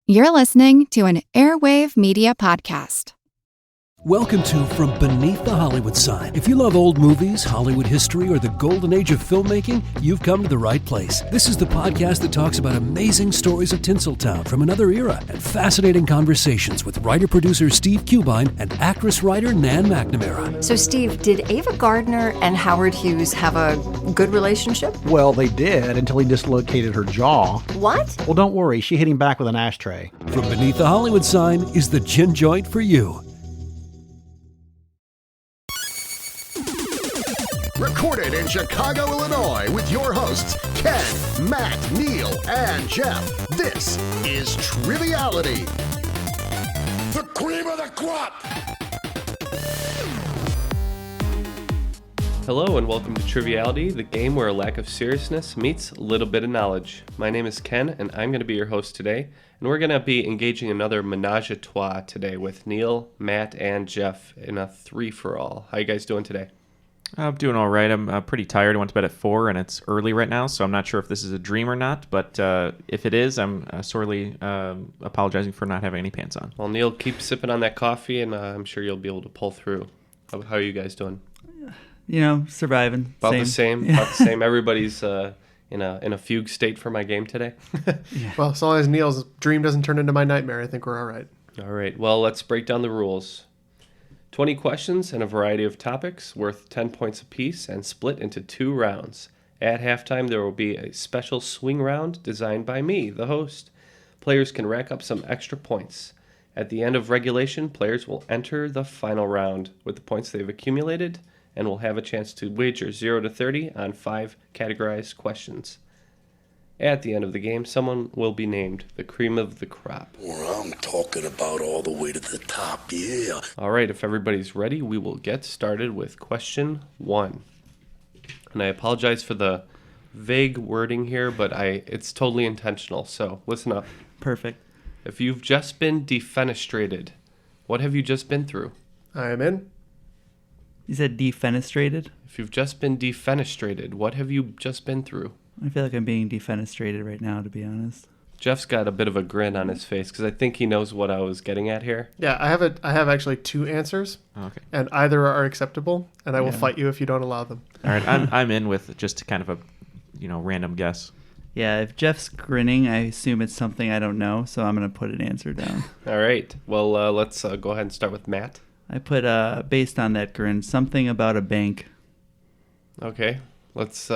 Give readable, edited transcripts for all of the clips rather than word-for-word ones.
You're listening to an Airwave Media Podcast. Welcome to From Beneath the Hollywood Sign. If you love old movies, Hollywood history, or the golden age of filmmaking, you've come to the right place. This is the podcast that talks about amazing stories of Tinseltown from another era and fascinating conversations with writer-producer Steve Cubine and actress-writer Nan McNamara. So, Steve, did Ava Gardner and Howard Hughes have a good relationship? Well, they did until he dislocated her jaw. What? Well, don't worry. She hit him back with an ashtray. From Beneath the Hollywood Sign is the gin joint for you. Recorded in Chicago, Illinois, with your hosts, Ken, Matt, Neil, and Jeff. This is Triviality. The cream of the crop! Hello and welcome to Triviality, the game where a lack of seriousness meets a little bit of knowledge. My name is Ken, and I'm going to be your host today, and we're going to be engaging another menage a trois today with Neil, Matt, and Jeff in a three-for-all. How you guys doing today? I'm doing all right. I'm pretty tired. I went to bed at 4, and it's early right now, so I'm not sure if this is a dream or not. But if it is, I'm sorely apologizing for not having any pants on. Well, Neil, keep sipping on that coffee, and I'm sure you'll be able to pull through. How are you guys doing? You know, surviving. About the same. About the same. Everybody's in a fugue state for my game today. Yeah. Well, as long as Neil's dream doesn't turn into my nightmare, I think we're all right. All right. Well, let's break down the rules. 20 questions and a variety of topics worth 10 points apiece and split into 2 rounds. At halftime, there will be a special swing round designed by me, the host. Players can rack up some extra points. At the end of regulation, players will enter the final round with the points they've accumulated and will have a chance to wager 0 to 30 on 5 categorized questions. At the end of the game, someone will be named the cream of the crop. Well, I'm talking about all the way to the top, yeah. All right, if everybody's ready, we will get started with question 1. And I apologize for the vague wording here, but it's totally intentional, so listen up. Perfect. If you've just been defenestrated, what have you just been through? I am in. You said defenestrated? If you've just been defenestrated, what have you just been through? I feel like I'm being defenestrated right now, to be honest. Jeff's got a bit of a grin on his face because I think he knows what I was getting at here. Yeah, I have actually 2 answers, Okay. and either are acceptable, and I will fight you if you don't allow them. All right. I'm in with just kind of a random guess. Yeah, if Jeff's grinning, I assume it's something I don't know, so I'm going to put an answer down. All right. Well, let's go ahead and start with Matt. I put, based on that grin, something about a bank. Okay. Let's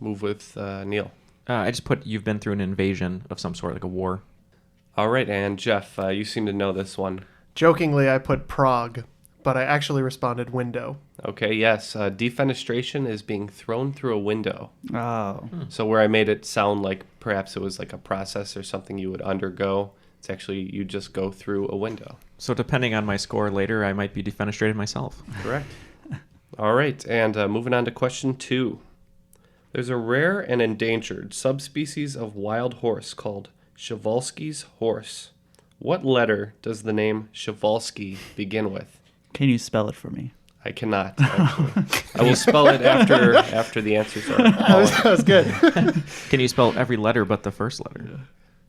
move with Neil. I just put you've been through an invasion of some sort, like a war. All right, and Jeff, you seem to know this one. Jokingly, I put Prague, but I actually responded window. Okay, yes. Defenestration is being thrown through a window. Oh. So where I made it sound like perhaps it was like a process or something you would undergo, it's actually you just go through a window. So depending on my score later, I might be defenestrated myself. Correct. All right, and moving on to question 2. There's a rare and endangered subspecies of wild horse called Przewalski's horse. What letter does the name Przewalski begin with? Can you spell it for me? I cannot, actually. I will spell it after the answers are. That was good. Can you spell every letter but the first letter?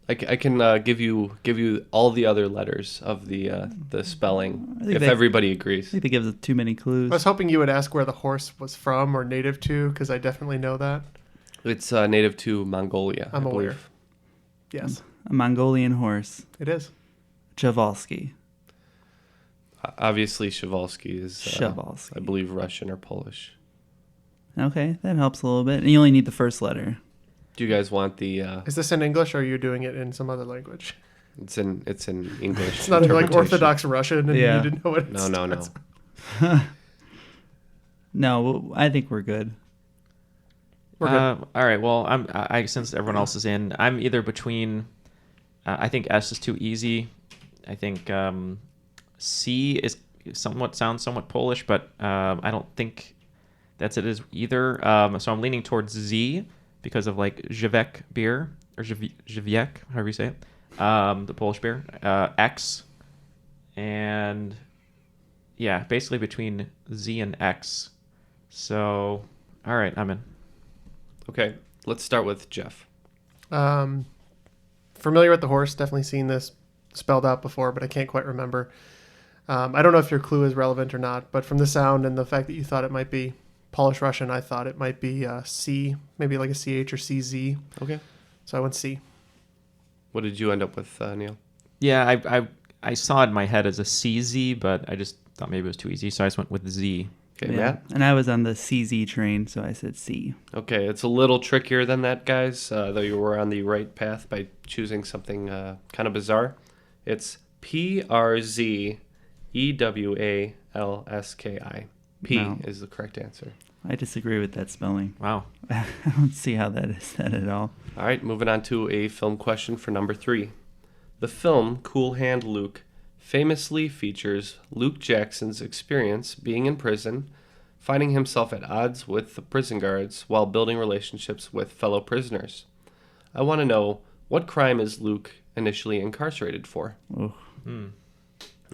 I can give you all the other letters of the spelling if everybody agrees. I think that gives it too many clues. I was hoping you would ask where the horse was from or native to, because I definitely know that. It's native to Mongolia. I'm I aware. believe. Yes, A Mongolian horse. it is. Przewalski. Obviously, Przewalski is, Przewalski. I believe, Russian or Polish. Okay, that helps a little bit. And you only need the first letter. Do you guys want the? Is this in English, or are you doing it in some other language? It's in English. It's not in like interpretation. Orthodox Russian, and Yeah. you didn't know what it No. No, I think we're good. We're good. All right. Well, I since everyone else is in, I'm either between. I think S is too easy. I think C is sounds somewhat Polish, but I don't think that's it is either. So I'm leaning towards Z because of like Żywiec beer or Żywiec, however you say it, the Polish beer. X, and yeah, basically between Z and X. So, all right, I'm in. Okay, let's start with Jeff. familiar with the horse. Definitely seen this spelled out before, but I can't quite remember. I don't know if your clue is relevant or not, but from the sound and the fact that you thought it might be Polish Russian, I thought it might be C, maybe like a CH or CZ. Okay. So I went C. What did you end up with, Neil? Yeah, I saw it in my head as a CZ, but I just thought maybe it was too easy, so I just went with Z. Okay, Yeah. Matt? And I was on the CZ train, so I said C. Okay, it's a little trickier than that, guys, though you were on the right path by choosing something kind of bizarre. It's PRZEWALSKI. P No. is the correct answer. I disagree with that spelling. Wow. I don't see how that is that at all. All right, moving on to a film question for number 3. The film Cool Hand Luke famously features Luke Jackson's experience being in prison, finding himself at odds with the prison guards while building relationships with fellow prisoners. I want to know, what crime is Luke initially incarcerated for? Oh,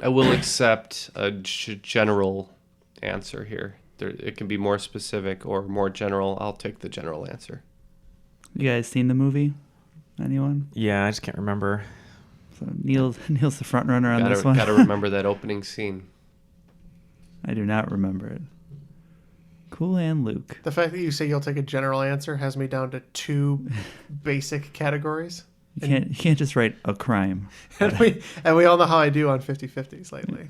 I will accept a general answer here. It can be more specific or more general. I'll take the general answer. you guys seen the movie? Anyone? Yeah, I just can't remember. So Neil's the front runner on this one. Gotta remember that opening scene. I do not remember it. Cool Hand Luke. The fact that you say you'll take a general answer has me down to 2 basic categories. You can't just write a crime. And we all know how I do on 50-50s lately.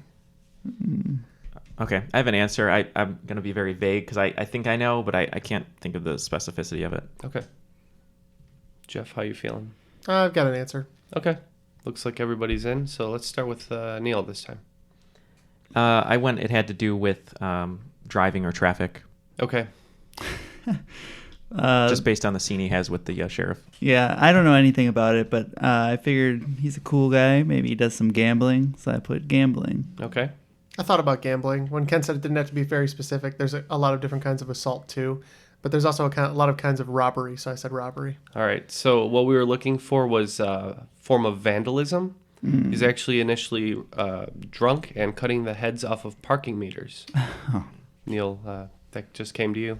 Okay, I have an answer. I'm going to be very vague because I think I know, but I can't think of the specificity of it. Okay. Jeff, how you feeling? I've got an answer. Okay. Looks like everybody's in, so let's start with Neil this time. It had to do with driving or traffic, Okay. just based on the scene he has with the sheriff. Yeah, I don't know anything about it, but I figured he's a cool guy. Maybe he does some gambling, so I put gambling. Okay. I thought about gambling. When Ken said it didn't have to be very specific, there's a lot of different kinds of assault too. But there's also a lot of kinds of robbery, so I said robbery. All right. So what we were looking for was a form of vandalism. He's actually initially drunk and cutting the heads off of parking meters. Neil, that just came to you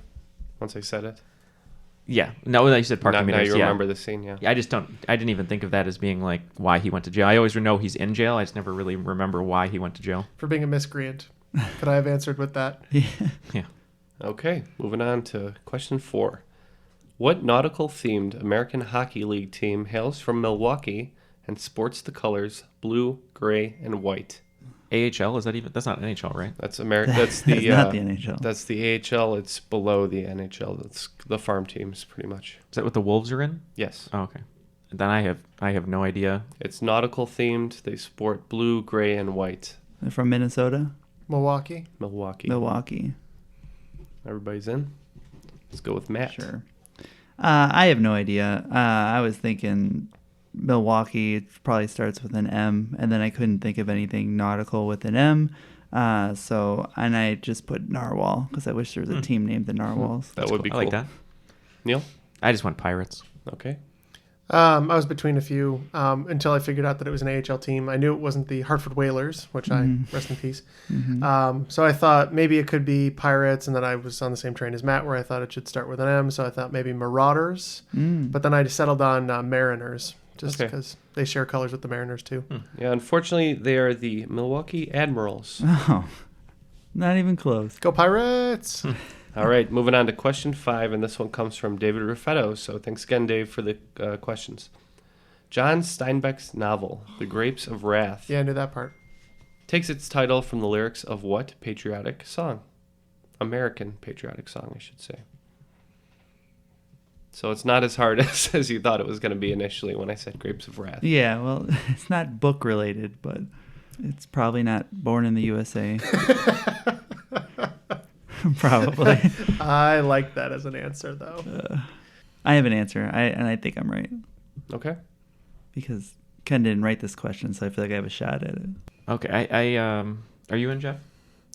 once I said it. Yeah, no, you said parking Now meters. you Yeah. remember the scene, yeah. Yeah, I didn't even think of that as being like why he went to jail. I always know he's in jail. I just never really remember why he went to jail. For being a miscreant. Could I have answered with that? Yeah. Okay, moving on to question 4. What nautical-themed American Hockey League team hails from Milwaukee and sports the colors blue, gray, and white? AHL, that's not NHL, right? That's That's the That's not the NHL. That's the AHL. It's below the NHL. That's the farm teams, pretty much. Is that what the Wolves are in? Yes. Oh, okay. Then I have no idea. It's nautical themed. They sport blue, gray, and white. They're from Minnesota? Milwaukee. Milwaukee. Everybody's in? Let's go with Matt. Sure. I have no idea. I was thinking Milwaukee. It probably starts with an M, and then I couldn't think of anything nautical with an M. And I just put Narwhal because I wish there was a team named the Narwhals. That would be cool. I like that. Neil? I just went Pirates. Okay. I was between a few until I figured out that it was an AHL team. I knew it wasn't the Hartford Whalers, which I rest in peace. So I thought maybe it could be Pirates, and then I was on the same train as Matt where I thought it should start with an M, so I thought maybe Marauders. But then I settled on Mariners just because they share colors with the Mariners too. Yeah, unfortunately, they are the Milwaukee Admirals. Oh, not even close. Go Pirates! All right, moving on to question 5, and this one comes from David Ruffetto. So thanks again, Dave, for the questions. John Steinbeck's novel, The Grapes of Wrath, Yeah, I knew that part. takes its title from the lyrics of what patriotic song? American patriotic song, I should say. So it's not as hard as you thought it was going to be initially when I said Grapes of Wrath. Yeah, well, it's not book related, but it's probably not Born in the USA. Probably. I like that as an answer, though. I have an answer, and I think I'm right Okay. because Ken didn't write this question, so I feel like I have a shot at it. Okay, are you in, Jeff?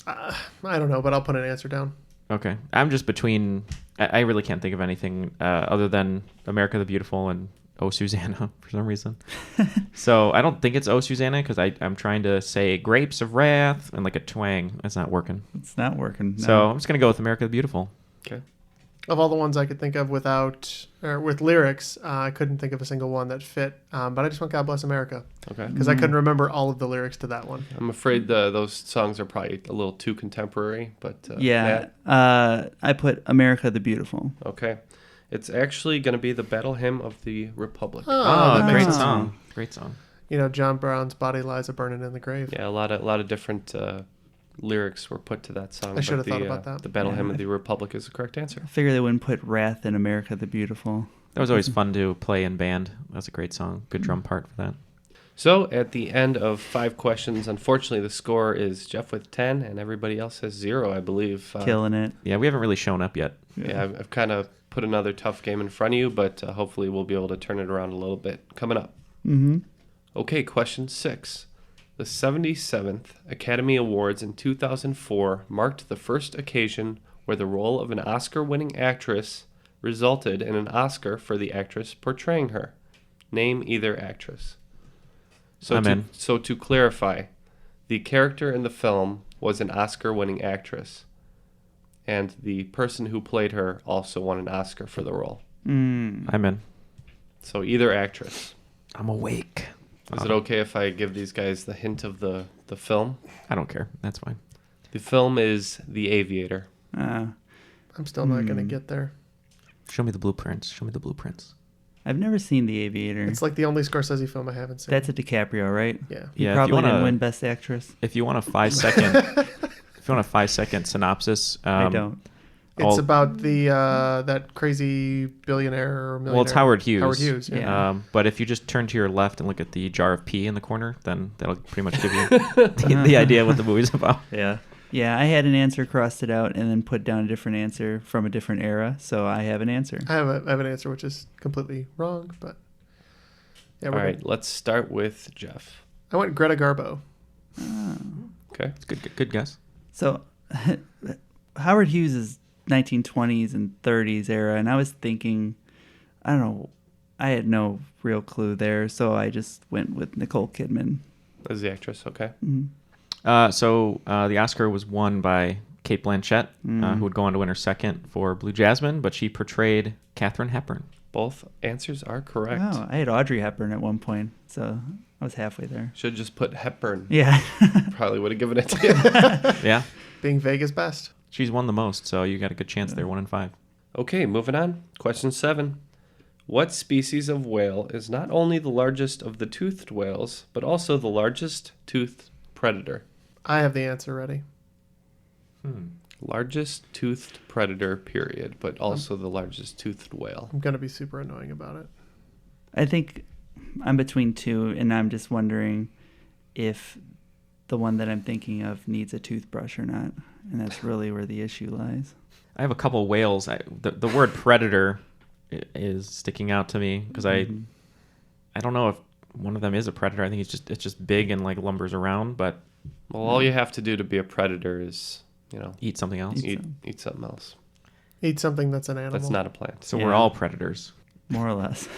I don't know, but I'll put an answer down. Okay, I'm just between. I really can't think of anything other than America the Beautiful and Oh Susanna for some reason. So I don't think it's Oh Susanna because I'm trying to say Grapes of Wrath and like a twang. That's not working. It's not working. No. So I'm just gonna go with America the Beautiful. Okay. Of all the ones I could think of with lyrics, I couldn't think of a single one that fit. But I just went God Bless America. Okay. Because I couldn't remember all of the lyrics to that one. I'm afraid those songs are probably a little too contemporary, but Yeah. Matt? I put America the Beautiful. Okay. It's actually going to be the Battle Hymn of the Republic. Oh, that makes great sense. song. Great song. You know, John Brown's body lies a burning in the grave. Yeah, a lot of different lyrics were put to that song. I should but have thought about that. The Battle Hymn of the Republic is the correct answer. I figure they wouldn't put Wrath in America the Beautiful. That was always fun to play in band. That was a great song. Good drum part for that. So at the end of 5 questions, unfortunately, the score is Jeff with 10, and everybody else has 0, I believe. Killing it. Yeah, we haven't really shown up yet. Yeah, I've kind of put another tough game in front of you, but hopefully we'll be able to turn it around a little bit coming up. Mm-hmm. Okay, question 6. The 77th Academy Awards in 2004 marked the first occasion where the role of an Oscar-winning actress resulted in an Oscar for the actress portraying her. Name either actress. So to clarify, the character in the film was an Oscar-winning actress, and the person who played her also won an Oscar for the role. I'm in. So either actress. I'm awake. Is it okay if I give these guys the hint of the film? I don't care. That's fine. The film is The Aviator. I'm still not going to get there. Show me the blueprints. Show me the blueprints. I've never seen The Aviator. It's like the only Scorsese film I haven't seen. That's a DiCaprio, right? Yeah. He Yeah, probably if you wanna- didn't win Best Actress. If you want a 5-second, if you want a 5-second synopsis, I don't. It's about the that crazy billionaire or millionaire. Well, it's Howard Hughes. Howard Hughes, yeah. But if you just turn to your left and look at the jar of pee in the corner, then that'll pretty much give you the idea what the movie's about. Yeah. Yeah, I had an answer, crossed it out, and then put down a different answer from a different era, so I have an answer. I have an answer which is completely wrong, but yeah. All right, let's start with Jeff. I went Greta Garbo. Okay. It's good guess. So Howard Hughes is 1920s and 30s era, and I was thinking, I don't know, I had no real clue there, so I just went with Nicole Kidman. As the actress, okay. Mm-hmm. The Oscar was won by Cate Blanchett, who would go on to win her second for Blue Jasmine, but she portrayed Katharine Hepburn. Both answers are correct. Wow, I had Audrey Hepburn at one point, so I was halfway there. Should have just put Hepburn. Yeah. Probably would have given it to you. Yeah. Being vague is best. She's won the most, so you got a good chance there, 1 in 5. Okay, moving on. Question 7. What species of whale is not only the largest of the toothed whales, but also the largest toothed predator? I have the answer ready. Largest toothed predator, period, but also the largest toothed whale. I'm going to be super annoying about it. I think I'm between two, and I'm just wondering if the one that I'm thinking of needs a toothbrush or not, and that's really where the issue lies. I have a couple whales. The word predator is sticking out to me because I don't know if one of them is a predator. I think it's just big and like lumbers around, but Well, all you have to do to be a predator is, eat something else. eat something else. Eat something that's an animal. That's not a plant. So we're all predators. More or less.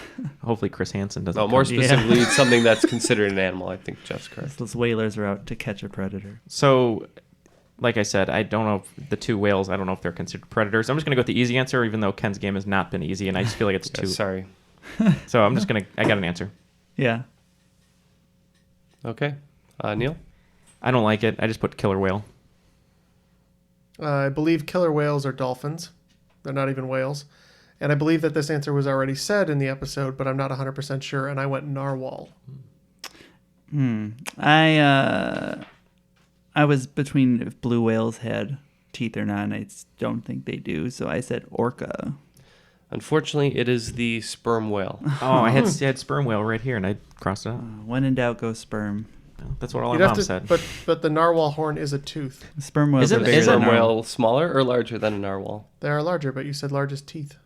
Hopefully Chris Hansen doesn't. No, more come. specifically, eat something that's considered an animal. I think Jeff's correct. Those whalers are out to catch a predator. So, like I said, I don't know if the two whales, I don't know if they're considered predators. I'm just going to go with the easy answer, even though Ken's game has not been easy, and I just feel like it's too. Sorry. So I'm just going to, I got an answer. Yeah. Okay. Neil? I don't like it. I just put killer whale. I believe killer whales are dolphins. They're not even whales. And I believe that this answer was already said in the episode, but I'm not 100% sure, and I went narwhal. I was between if blue whales had teeth or not, and I don't think they do, so I said orca. Unfortunately, it is the sperm whale. Oh, I had sperm whale right here, and I crossed it out. When in doubt, go sperm. That's what all our You'd have mom to, said. but the narwhal horn is a tooth. Sperm whales Isn't- are bigger isn't than Sperm narwhal. whale smaller or larger than a narwhal? They are larger, but you said largest teeth.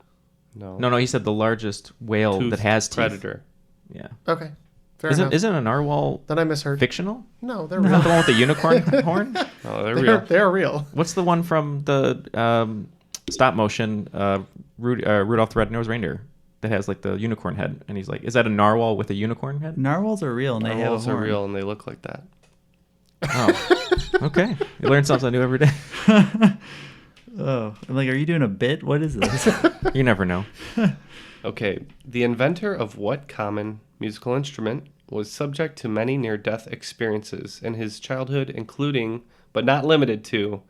No, he said the largest whale Toothed that has teeth. predator. Yeah. Okay, fair enough. Isn't a narwhal Then I misheard. fictional? No, they're Isn't real. that the one with the unicorn horn? Oh, they're real. They're real. What's the one from the stop motion Rudolph the Red-Nosed Reindeer that has like the unicorn head? And he's like, is that a narwhal with a unicorn head? Narwhals are real, and they have a Narwhals are horn. real and they look like that. Oh, okay. You learn something new every day. Oh, I'm like, are you doing a bit? What is this? You never know. Okay, the inventor of what common musical instrument was subject to many near-death experiences in his childhood, including, but not limited to,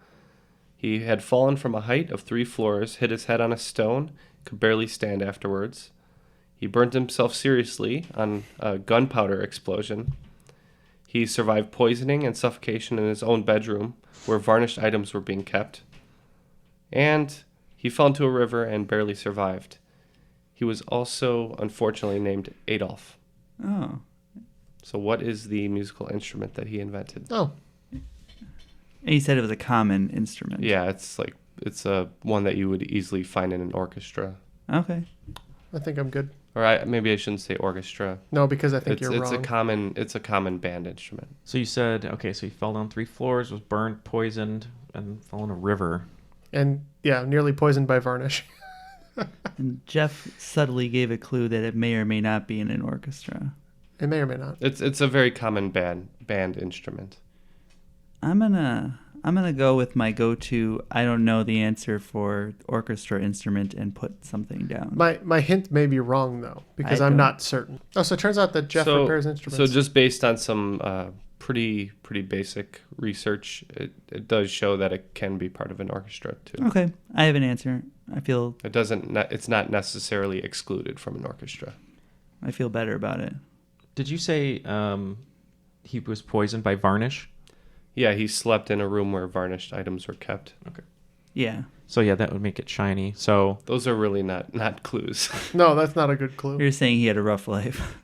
he had fallen from a height of 3 floors, hit his head on a stone, could barely stand afterwards. He burned himself seriously on a gunpowder explosion. He survived poisoning and suffocation in his own bedroom, where varnished items were being kept. And he fell into a river and barely survived. He was also, unfortunately, named Adolf. Oh. So what is the musical instrument that he invented? Oh, And he said it was a common instrument. Yeah, it's a one that you would easily find in an orchestra. Okay. I think I'm good. Or maybe I shouldn't say orchestra. No, because I think you're It's wrong. it's a common band instrument. So you said, okay, so he fell down 3 floors, was burned, poisoned, and fell in a river. And yeah, nearly poisoned by varnish. And Jeff subtly gave a clue that it may or may not be in an orchestra. It may or may not. It's a very common band instrument. I'm gonna go with my go-to. I don't know the answer for orchestra instrument and put something down. My hint may be wrong though, because I I'm don't- not certain. Oh, so it turns out that Jeff repairs instruments. So just based on some pretty basic research, it does show that it can be part of an orchestra too. Okay, I have an answer. I feel It's not necessarily excluded from an orchestra. better about it. Did you say he was poisoned by varnish? Yeah, he slept in a room where varnished items were kept. Okay. Yeah. So yeah, that would make it shiny. So Those are really not clues. No, that's not a good clue. You're saying he had a rough life.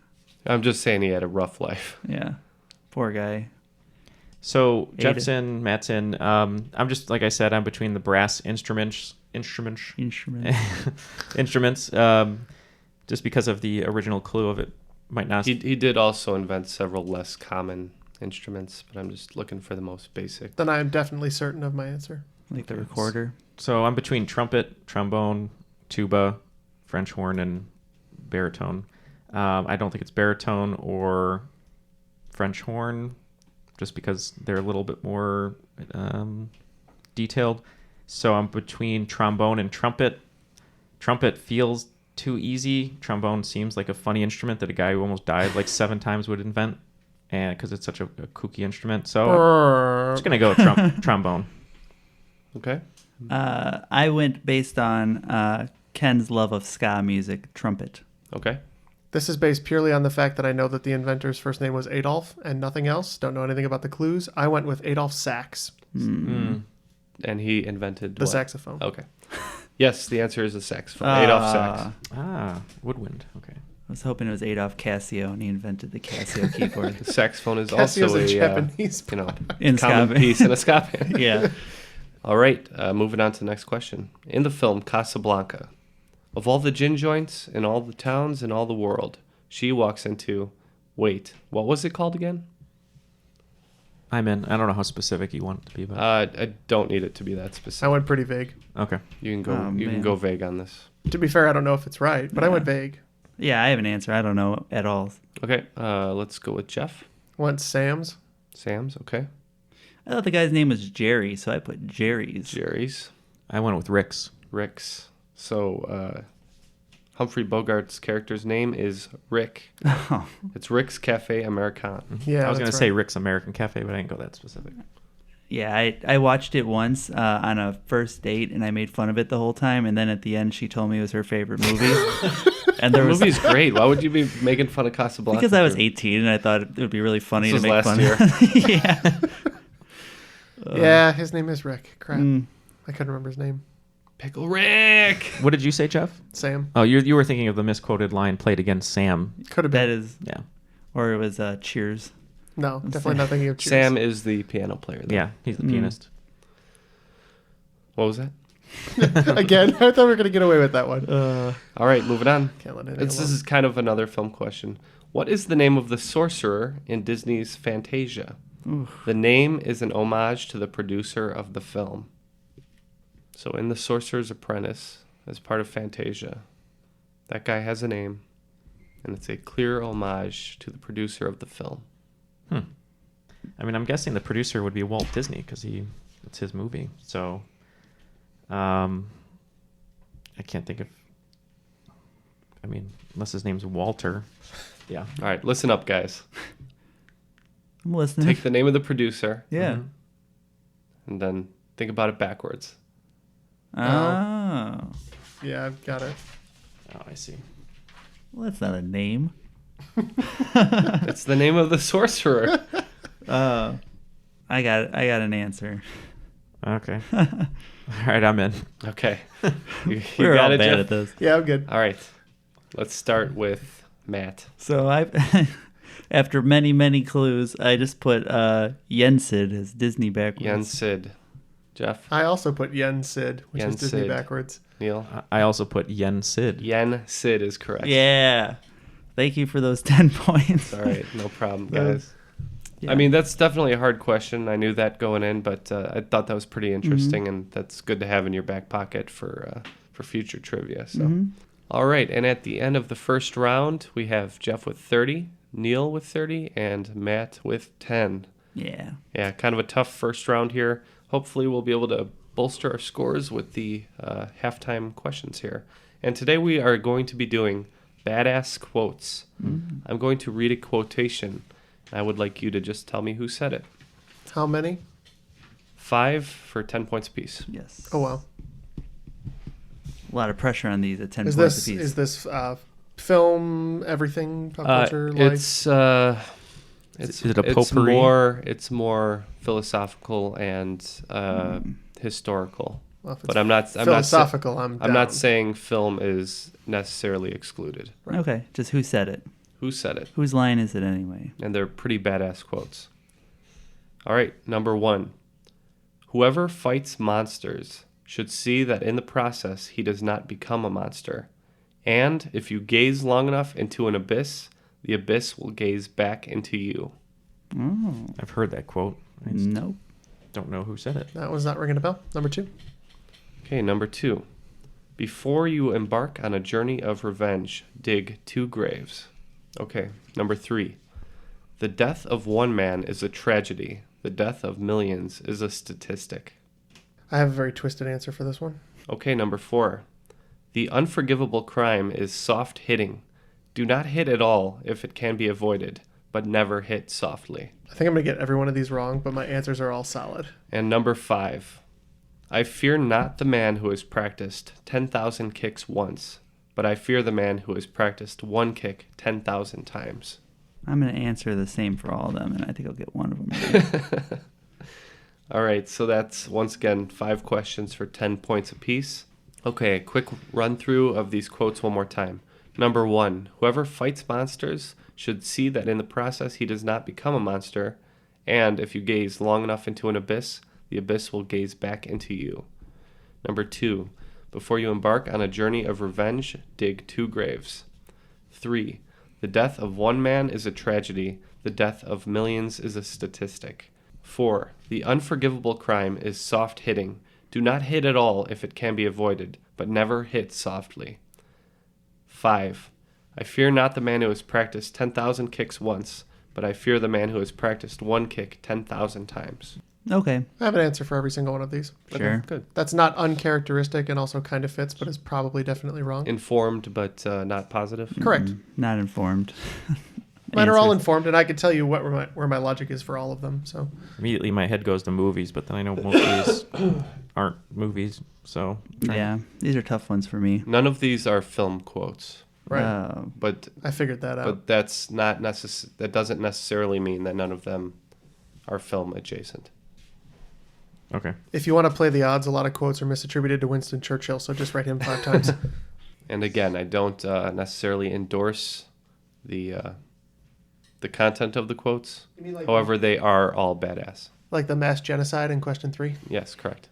I'm just saying he had a rough life. Yeah. Poor guy. So Ate Jeff's it. in, Matt's in. I'm just, like I said, I'm between the brass instruments, just because of the original clue of it might not. He did also invent several less common instruments, but I'm just looking for the most basic. Then I am definitely certain of my answer. Like the recorder. So I'm between trumpet, trombone, tuba, French horn, and baritone. I don't think it's baritone or French horn, just because they're a little bit more detailed. So I'm between trombone and trumpet. Trumpet feels too easy. Trombone seems like a funny instrument that a guy who almost died like 7 times would invent, and because it's such a kooky instrument. So I'm just gonna go with trombone. Okay. I went based on Ken's love of ska music, trumpet. Okay. This is based purely on the fact that I know that the inventor's first name was Adolf and nothing else. Don't know anything about the clues. I went with Adolf Sax, And he invented the what? saxophone. Okay. Yes, the answer is a saxophone. Adolf Sax. Woodwind. Okay. I was hoping it was Adolf Casio, and he invented the Casio keyboard. The saxophone is Casio's also a a Japanese In common ska. piece in a ska band. Yeah. All right, moving on to the next question. In the film Casablanca, of all the gin joints in all the towns in all the world, she walks into, wait, what was it called again? I'm in. I don't know how specific you want it to be, but I don't need it to be that I specific. went pretty vague. okay. You can go. Oh, you can man. go vague on this. To be fair, I don't know if it's right, but I went vague. Yeah, I have an answer. I don't know at all. Okay, let's go with Jeff. Went Sam's. Sam's. Okay. I thought the guy's name was Jerry, so I put Jerry's. Jerry's. I went with Rick's. Rick's. So Humphrey Bogart's character's name is Rick. Oh. It's Rick's Cafe American. Yeah, I was that's gonna say right. Rick's American Cafe, but I didn't go that specific. Yeah, I watched it once on a first date, and I made fun of it the whole time. And then at the end, she told me it was her favorite movie. And The there was movie's great. Why would you be making fun of Casablanca? because I was 18 and I thought it would be really funny This to was make last fun. Yeah. Yeah, his name is Rick. Crap. Mm. I couldn't remember his name. Pickle Rick. What did you say, Jeff? Sam. Oh, you were thinking of the misquoted line played against Sam. Could have That been. is, Yeah. or it was Cheers. No, definitely not thinking of Cheers. Sam is the piano player. Though. Yeah, he's the pianist. What was that? Again, I thought we were going to get away with that one. All right, moving on. Can't let it This is kind of another film question. What is the name of the sorcerer in Disney's Fantasia? The name is an homage to the producer of the film. So in The Sorcerer's Apprentice, as part of Fantasia, that guy has a name, and it's a clear homage to the producer of the film. I mean, I'm guessing the producer would be Walt Disney because it's his movie. So I can't think of. I mean, unless his name's Walter. Yeah. All right, listen up, guys. I'm listening. Take the name of the producer yeah. and then think about it backwards. Oh. Yeah, I've got it. Oh, I see. Well, that's not a name. It's the name of the sorcerer. I got an answer. Okay. All right, I'm in. Okay. You We're got all it, bad Jeff? at this. Yeah, I'm good. All right. Let's start with Matt. So after many clues, I just put Yensid as Disney backwards. Yen Sid. Jeff? I also put Yen Sid, which Yen is Disney Sid. backwards. Neil? I also put Yen Sid. Yen Sid is correct. Yeah. Thank you for those 10 points. All right. No problem, Yeah. guys. Yeah. I mean, that's definitely a hard question. I knew that going in, but I thought that was pretty interesting, and that's good to have in your back pocket for future trivia. So, All right. And at the end of the first round, we have Jeff with 30, Neil with 30, and Matt with 10. Yeah. Yeah, kind of a tough first round here. Hopefully, we'll be able to bolster our scores with the halftime questions here. And today we are going to be doing badass quotes. I'm going to read a quotation. I would like you to just tell me who said it. How many? 5 for 10 points apiece. Yes. Oh, wow. A lot of pressure on these at 10 Is points this apiece. is this film, everything, pop culture, life? It's Is it a potpourri? It's more philosophical and historical. Well, if it's But I'm not philosophical. I'm not down. saying film is necessarily excluded. Okay, just who said it? Who said it? Whose line is it anyway? And they're pretty badass quotes. All right, number 1. Whoever fights monsters should see that in the process he does not become a monster. And if you gaze long enough into an abyss, the abyss will gaze back into you. Oh, I've heard that quote. I just nope. don't know who said it. That was not ringing a bell. Number 2. Okay, number 2. Before you embark on a journey of revenge, dig 2 graves. Okay, number 3. The death of one man is a tragedy. The death of millions is a statistic. I have a very twisted answer for this one. Okay, number 4. The unforgivable crime is soft hitting. Do not hit at all if it can be avoided, but never hit softly. I think I'm going to get every one of these wrong, but my answers are all solid. And number 5. I fear not the man who has practiced 10,000 kicks once, but I fear the man who has practiced one kick 10,000 times. I'm going to answer the same for all of them, and I think I'll get one of them right. All right, so that's, once again, 5 questions for 10 points apiece. Okay, a quick run-through of these quotes one more time. Number 1, whoever fights monsters should see that in the process he does not become a monster, and if you gaze long enough into an abyss, the abyss will gaze back into you. Number 2, before you embark on a journey of revenge, dig 2 graves. 3, the death of one man is a tragedy, the death of millions is a statistic. 4, the unforgivable crime is soft hitting. Do not hit at all if it can be avoided, but never hit softly. 5, I fear not the man who has practiced 10,000 kicks once, but I fear the man who has practiced one kick 10,000 times. Okay, I have an answer for every single one of these. sure. Good. That's not uncharacteristic and also kind of fits, but is probably definitely wrong. Informed, but not positive. Correct. Not informed. Mine are all Answers. informed, and I can tell you where my logic is for all of them. So Immediately my head goes to movies, but then I know most of these aren't movies, so Yeah, these are tough ones for me. None of these are film quotes, right, but I figured that out. but that's not that doesn't necessarily mean that none of them are film adjacent. okay. If you want to play the odds, a lot of quotes are misattributed to Winston Churchill, so just write him 5 times. And again, I don't necessarily endorse the content of the quotes. You mean like- However, they are all badass. Like the mass genocide in question 3. Yes, correct.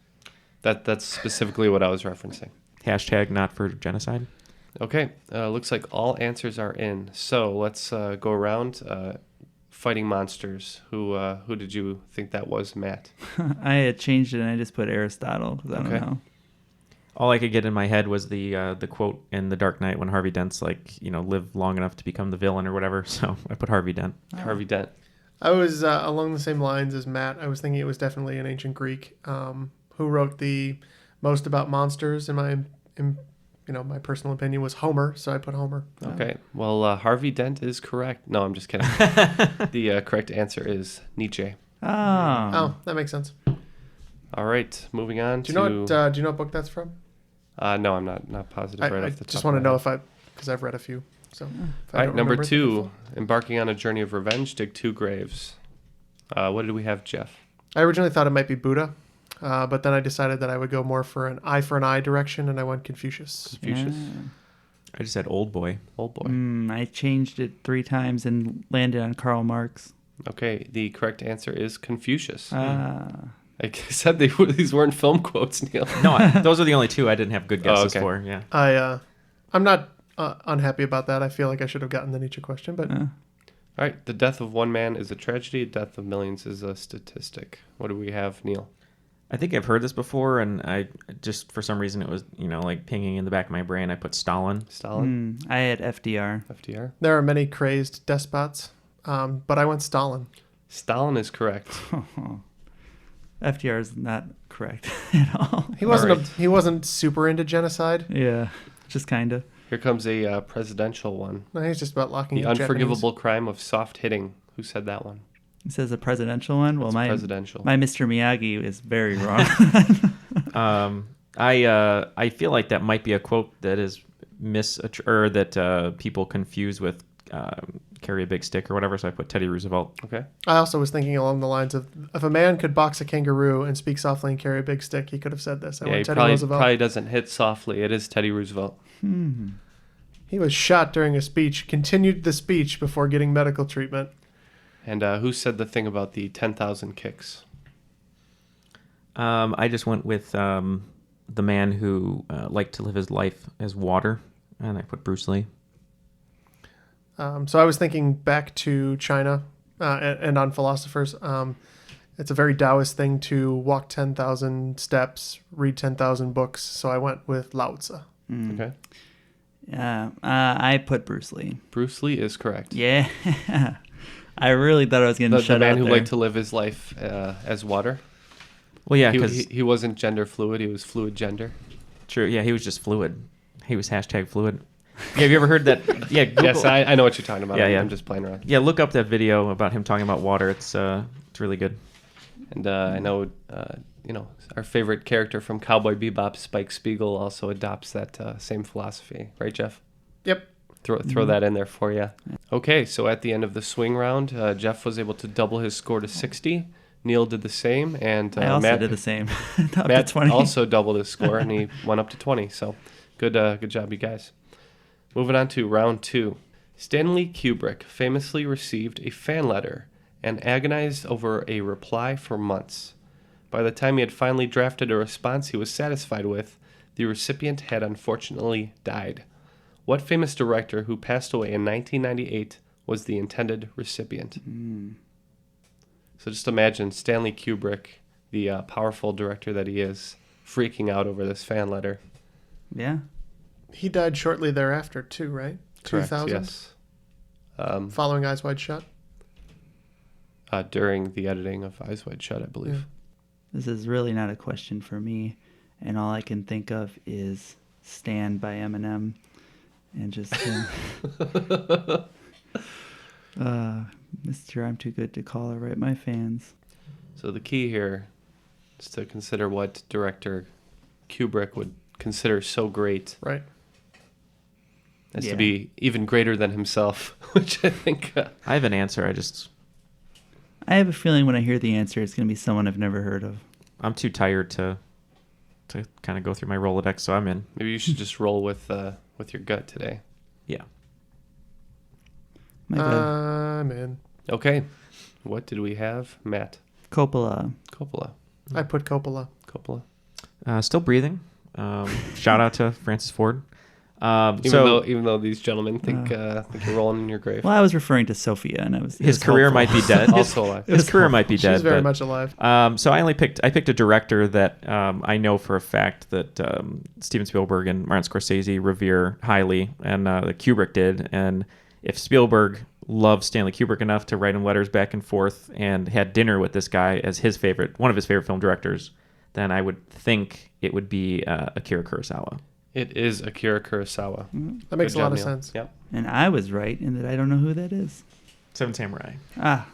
That's specifically what I was referencing. Hashtag not for genocide. Okay, looks like all answers are in. So let's go around. Fighting monsters. Who did you think that was, Matt? I had changed it, and I just put Aristotle because I don't Okay. know. All I could get in my head was the quote in The Dark Knight when Harvey Dent's like, live long enough to become the villain or whatever. So I put Harvey Dent. Harvey Dent. I was along the same lines as Matt. I was thinking it was definitely an ancient Greek who wrote the most about monsters, in my my personal opinion, was Homer, so I put Homer. Okay. Well, Harvey Dent is correct. No, I'm just kidding. The correct answer is Nietzsche. Oh, that makes sense. All right, moving on Do you know what book that's from? No, I'm not positive right I off the top. just want to of my know head. because I've read a few. So. All right, number 2, embarking on a journey of revenge, dig 2 graves. What did we have, Jeff? I originally thought it might be Buddha, but then I decided that I would go more for an eye for an eye direction, and I went Confucius. Confucius. I just said Old Boy. Old Boy. I changed it 3 times and landed on Karl Marx. Okay, the correct answer is Confucius. I said these weren't film quotes, Neil. No, those are the only 2 I didn't have good guesses okay. for. Yeah. I'm not unhappy about that. I feel like I should have gotten the Nietzsche question, but All right, the death of one man is a tragedy. Death of millions is a statistic. What do we have, Neil? I think I've heard this before, and I just, for some reason, it was, like pinging in the back of my brain. I put Stalin. Stalin? I had FDR. FDR? there are many crazed despots, but I went Stalin. Stalin is correct. FDR is not correct at all. He wasn't right. he wasn't super into genocide. Yeah, just kind of. Here comes a presidential one. No, he's just about locking The up unforgivable crime of soft hitting. Who said that one? It says a presidential one. Well, my presidential. my Mr. Miyagi is very wrong. I feel like that might be a quote that is that people confuse with carry a big stick or whatever. So I put Teddy Roosevelt. Okay. I also was thinking along the lines of, if a man could box a kangaroo and speak softly and carry a big stick, he could have said this. I Yeah, went he Teddy Roosevelt. probably doesn't hit softly. It is Teddy Roosevelt. He was shot during a speech, continued the speech before getting medical treatment. And who said the thing about the 10,000 kicks? I just went with the man who liked to live his life as water, and I put Bruce Lee. So I was thinking back to China and on philosophers. It's a very Taoist thing to walk 10,000 steps, read 10,000 books. So I went with Lao Tzu. Okay. Yeah, I put Bruce Lee. Bruce Lee is correct. Yeah, I really thought I was getting The shut man out who there. liked to live his life as water. Well, yeah, He, because he wasn't gender fluid. He was fluid gender. true. Yeah, he was just fluid. He was #fluid. Yeah, have you ever heard that? Yeah, Google, Yes, I know what you're talking about. Yeah, yeah. I'm just playing around. yeah. Look up that video about him talking about water. It's really good. And I know, our favorite character from Cowboy Bebop, Spike Spiegel, also adopts that same philosophy. Right, Jeff? Yep. Throw that in there for you. Okay, so at the end of the swing round, Jeff was able to double his score to 60. Neil did the same, and I also Matt did the same. Up Matt to 20. also doubled his score, and he went up to 20. So good job, you guys. Moving on to round 2. Stanley Kubrick famously received a fan letter and agonized over a reply for months. By the time he had finally drafted a response he was satisfied with, the recipient had unfortunately died. What famous director who passed away in 1998 was the intended recipient? So just imagine Stanley Kubrick, the powerful director that he is, freaking out over this fan letter. Yeah. He died shortly thereafter, too, right? Correct, 2000? yes. Following Eyes Wide Shut? During the editing of Eyes Wide Shut, I believe. Yeah. This is really not a question for me, and all I can think of is "Stand" by Eminem, and just him. Mr. I'm Too Good to Call It Right, my fans. So the key here is to consider what director Kubrick would consider so great Right. as Yeah. to be even greater than himself, which I think... I have an answer. I have a feeling when I hear the answer, it's going to be someone I've never heard of. I'm too tired to kind of go through my Rolodex, so I'm in. Maybe you should just roll with your gut today. Yeah. My bad. I'm in. Okay. What did we have? Matt. Coppola. Coppola. I put Coppola. Coppola. Still breathing. Shout out to Francis Ford. Even though these gentlemen think you're rolling in your grave. Well, I was referring to Sophia, and his career might be dead. Also alive. His career might be dead. She's very but, much alive. So I picked a director that I know for a fact that Steven Spielberg and Martin Scorsese revere highly, and that Kubrick did. And if Spielberg loved Stanley Kubrick enough to write him letters back and forth and had dinner with this guy as one of his favorite film directors, then I would think it would be Akira Kurosawa. It is Akira Kurosawa. That makes Good a lot job, of Neil. sense. Yep. And I was right in that I don't know who that is. Seven Samurai. Ah,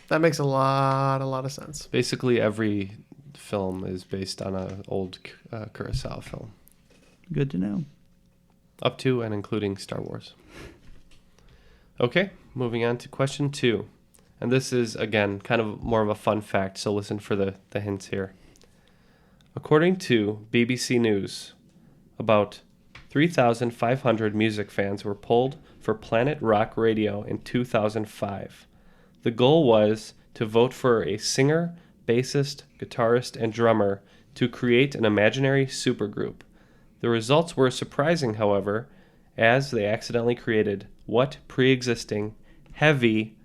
That makes a lot of sense. Basically, every film is based on an old Kurosawa film, good to know. up to and including Star Wars. Okay, moving on to question 2. And this is, again, kind of more of a fun fact, so listen for the hints here. According to BBC News, about 3,500 music fans were polled for Planet Rock Radio in 2005. The goal was to vote for a singer, bassist, guitarist, and drummer to create an imaginary supergroup. The results were surprising, however, as they accidentally created what pre-existing heavy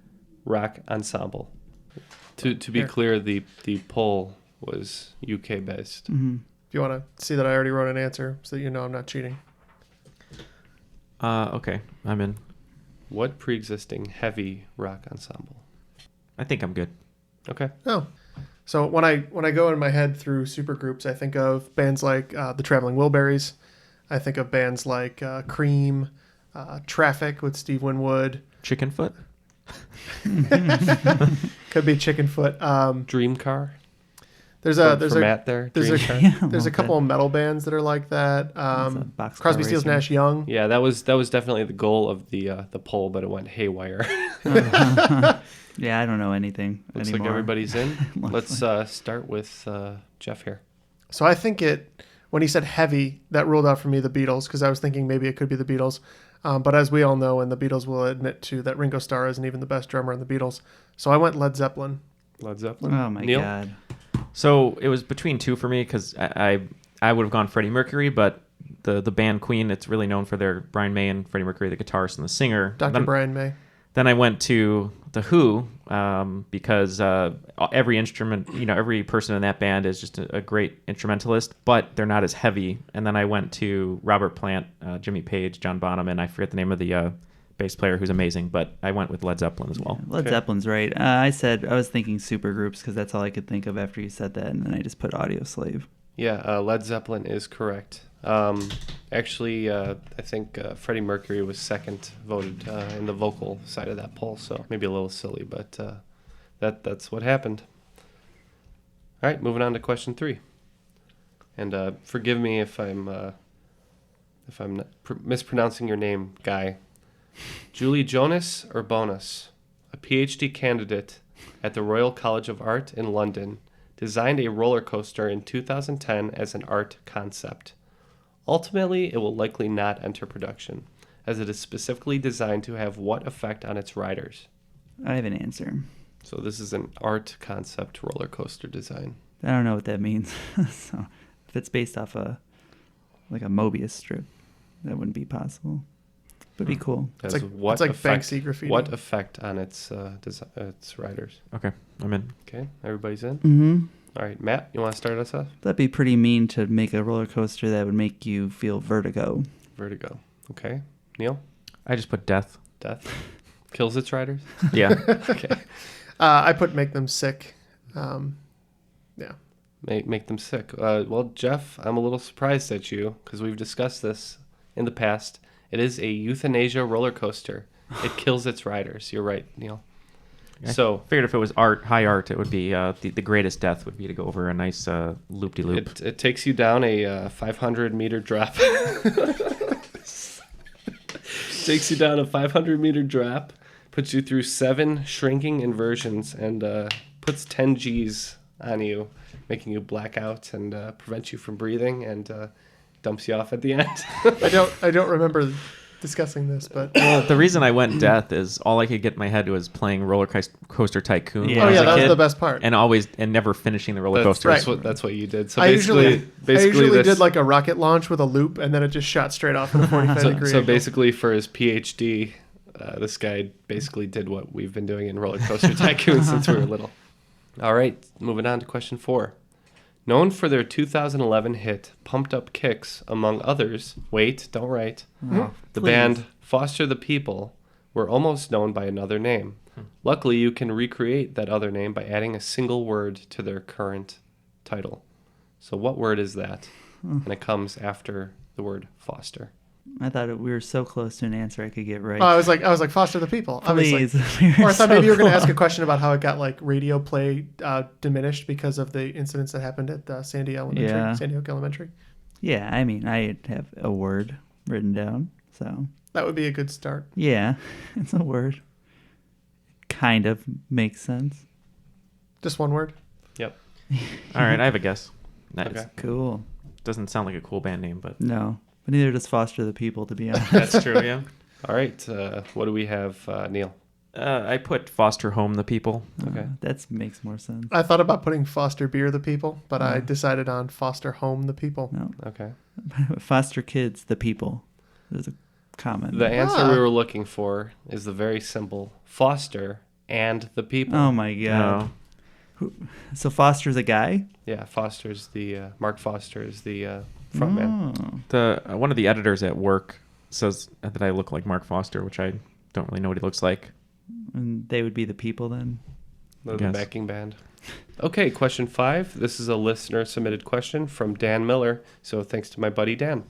rock ensemble? To be clear, the poll was UK based. If you want to see that I already wrote an answer so that you know I'm not cheating. Okay, I'm in. What pre-existing heavy rock ensemble? I think I'm good. Okay. Oh. So when I go in my head through supergroups, I think of bands like the Traveling Wilburys. I think of bands like Cream, Traffic with Steve Winwood. Chickenfoot? Could be Chickenfoot. Dream Car. There's For Matt there. There's Dream a Car. there's a couple of metal bands that are like that. Boxcar Crosby, Stills, Racing. Nash Young. Yeah, that was definitely the goal of the poll, but it went haywire. Yeah, I don't know anything Looks anymore. like everybody's in. Looks Let's start with Jeff here. So I think when he said heavy, that ruled out for me the Beatles because I was thinking maybe it could be the Beatles. But as we all know, and the Beatles will admit to, that Ringo Starr isn't even the best drummer in the Beatles. So I went Led Zeppelin. Led Zeppelin. Oh my Neil? God. So it was between two for me because I would have gone Freddie Mercury, but the band Queen, it's really known for their Brian May and Freddie Mercury, the guitarist and the singer. Dr. Brian May. Then I went to The Who because every instrument, every person in that band is just a great instrumentalist, but they're not as heavy. And then I went to Robert Plant, Jimmy Page, John Bonham, and I forget the name of the bass player who's amazing, but I went with Led Zeppelin as well. Led Zeppelin's right. I was thinking supergroups because that's all I could think of after you said that, and then I just put Audio Slave. Yeah, Led Zeppelin is correct. Actually, I think Freddie Mercury was second voted in the vocal side of that poll, so maybe a little silly, but that's what happened. All right, moving on to question 3. And forgive me if I'm mispronouncing your name, Guy. Julie Jonas or Bonus, a PhD candidate at the Royal College of Art in London, designed a roller coaster in 2010 as an art concept. Ultimately, it will likely not enter production, as it is specifically designed to have what effect on its riders? I have an answer. So this is an art concept roller coaster design. I don't know what that means. So if it's based off a Mobius strip, that wouldn't be possible. Would be cool. As It's like effect, Banksy graffiti. What effect on its riders? Okay, I'm in. Okay, everybody's in? Mm-hmm. All right, Matt, you want to start us off? That'd be pretty mean to make a roller coaster that would make you feel vertigo. Vertigo. Okay. Neil? I just put Death. Death? Kills its riders? Yeah. Okay. I put Make Them Sick. Yeah. Make them sick. Well, Jeff, I'm a little surprised at you because we've discussed this in the past. It is a euthanasia roller coaster. It kills its riders. You're right, Neil. I So figured if it was high art, it would be the greatest death would be to go over a nice loop-de-loop. it takes you down a 500-meter drop. Takes you down a 500-meter drop, puts you through 7 shrinking inversions, and puts 10 Gs on you, making you black out and prevents you from breathing, and dumps you off at the end. I don't remember discussing this, but Well, the reason I went Death is all I could get in my head was playing Roller Coaster Tycoon. when Yeah. I oh was yeah, a that was kid, the best part. and never finishing the roller coaster. That's what you did. So I basically usually this, did like a rocket launch with a loop, and then it just shot straight off in a 45 degree. so angle. basically for his PhD, this guy basically did what we've been doing in Roller Coaster Tycoon since we were little. All right, moving on to question 4. Known for their 2011 hit Pumped Up Kicks, among others, wait, don't write, the please. band Foster the People were almost known by another name. Luckily, you can recreate that other name by adding a single word to their current title. So what word is that? And it comes after the word foster. I thought we were so close to an answer I could get right. Oh, I was like, foster the people. Please. Or I thought maybe you were going to ask a question about how it got like radio play diminished because of the incidents that happened at Sandy Hook Elementary. Yeah, I mean, I have a word written down, so. That would be a good start. Yeah, it's a word. Kind of makes sense. Just one word? Yep. All right, I have a guess. Okay. Cool. Doesn't sound like a cool band name, but No, but neither does Foster the People, to be honest. that's true. Yeah. All right. What do we have, Neil? I put Foster Home the People. Okay. That makes more sense. I thought about putting Foster Beer the People, but I decided on Foster Home the People. No. Okay. Foster Kids the People. There's a comment. The answer we were looking for is the very simple Foster and the People. Oh my God. No. So Foster's a guy? Yeah, Foster's the Mark Foster is the frontman. Oh. One of the editors at work says that I look like Mark Foster, which I don't really know what he looks like. And they would be the people then? The Yes. backing band. Okay, question 5. This is a listener submitted question from Dan Miller. So thanks to my buddy Dan.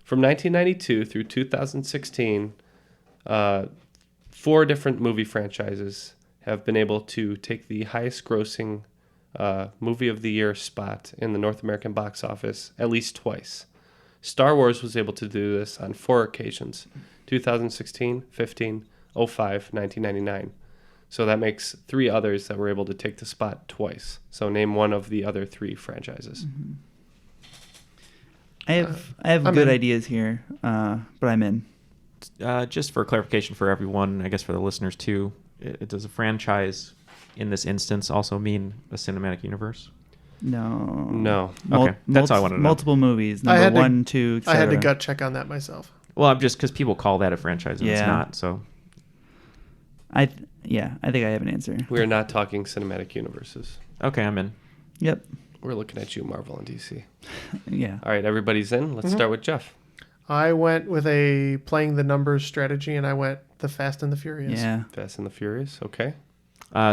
From 1992 through 2016, 4 different movie franchises have been able to take the highest grossing movie of the year spot in the North American box office at least twice. Star Wars was able to do this on 4 occasions: 2016, 15, 05, 1999. So that makes 3 others that were able to take the spot twice. So name one of the other 3 franchises. Mm-hmm. I have good ideas here, but I'm in. Just for clarification for everyone, I guess for the listeners too, does a franchise in this instance also mean a cinematic universe? No. Okay, that's all I wanted to know. Multiple movies, number 1, 2, etc. I had to gut check on that myself. Well, I'm just because people call that a franchise and it's Yeah. not. So I think I have an answer. We are not talking cinematic universes. okay, I'm in. Yep. We're looking at you, Marvel and DC. Yeah. All right, everybody's in. Let's start with Jeff. I went with a playing the numbers strategy, and I went the Fast and the Furious. Yeah. Fast and the Furious. Okay.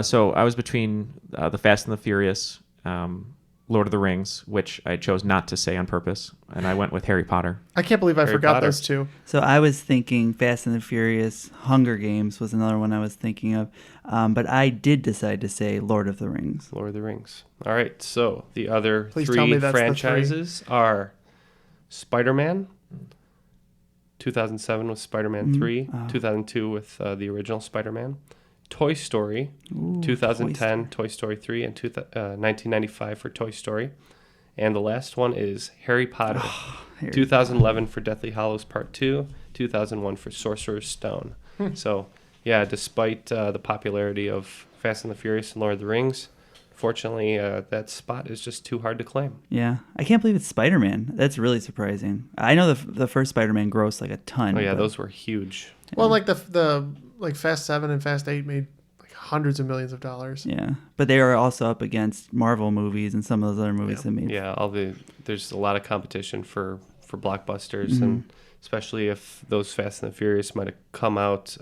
So I was between the Fast and the Furious, Lord of the Rings, which I chose not to say on purpose, and I went with Harry Potter. I can't believe I Harry forgot Potter. those two. So I was thinking Fast and the Furious, Hunger Games was another one I was thinking of, but I did decide to say Lord of the Rings. Lord of the Rings. All right. So the other Please tell me 3 that's the 3. franchises are Spider-Man. 2007 with Spider-Man 3. 2002 with the original Spider-Man. Toy Story. Ooh, 2010 Toy Story 3 and 1995 for Toy Story. And the last one is Harry Potter. Harry 2011 for Deathly Hallows Part 2. 2001 for Sorcerer's Stone. So, yeah, despite the popularity of Fast and the Furious and Lord of the Rings, fortunately, that spot is just too hard to claim. Yeah. I can't believe it's Spider-Man. That's really surprising. I know the first Spider-Man grossed like a ton. Oh, yeah, but- those were huge. Well, like the Fast 7 and Fast 8 made like hundreds of millions of dollars. Yeah. But they are also up against Marvel movies and some of those other movies that made. Yeah, there's a lot of competition for blockbusters, and especially if those Fast and the Furious might have come out,